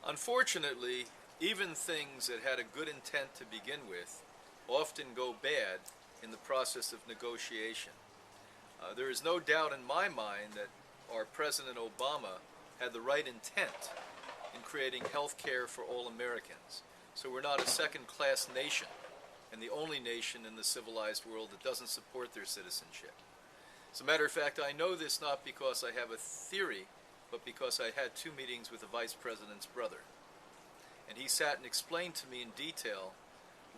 Unfortunately, even things that had a good intent to begin with often go bad in the process of negotiation. There is no doubt in my mind that our President Obama had the right intent in creating health care for all Americans. So we're not a second-class nation and the only nation in the civilized world that doesn't support their citizenship. As a matter of fact, I know this not because I have a theory, but because I had 2 meetings with the Vice President's brother. And he sat and explained to me in detail,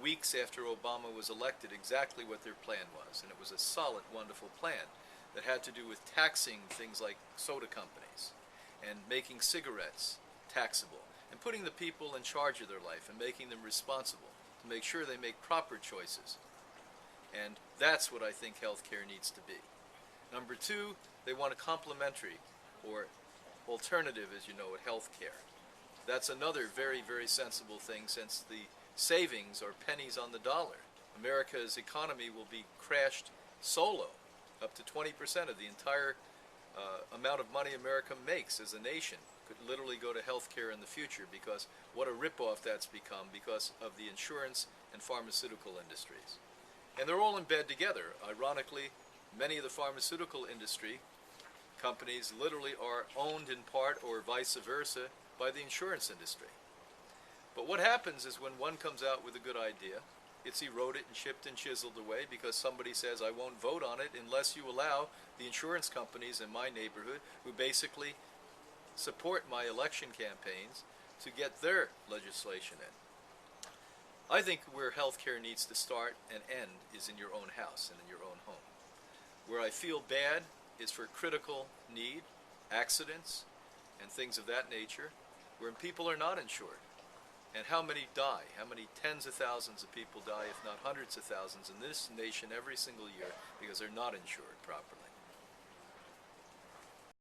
weeks after Obama was elected, exactly what their plan was. And it was a solid, wonderful plan that had to do with taxing things like soda companies and making cigarettes taxable and putting the people in charge of their life and making them responsible to make sure they make proper choices. And that's what I think healthcare needs to be. Number 2, they want a complementary or alternative, as you know, at healthcare. That's another very, very sensible thing, since the savings are pennies on the dollar. America's economy will be crashed solo. Up to 20% of the entire amount of money America makes as a nation could literally go to healthcare in the future, because what a ripoff that's become because of the insurance and pharmaceutical industries. And they're all in bed together. Ironically, many of the pharmaceutical industry companies literally are owned in part, or vice versa, by the insurance industry. But what happens is when one comes out with a good idea, it's eroded and chipped and chiseled away because somebody says, I won't vote on it unless you allow the insurance companies in my neighborhood, who basically support my election campaigns, to get their legislation in. I think where healthcare needs to start and end is in your own house and in your own home. Where I feel bad is for critical need, accidents, and things of that nature, where people are not insured. And how many die? How many tens of thousands of people die, if not hundreds of thousands, in this nation every single year because they're not insured properly?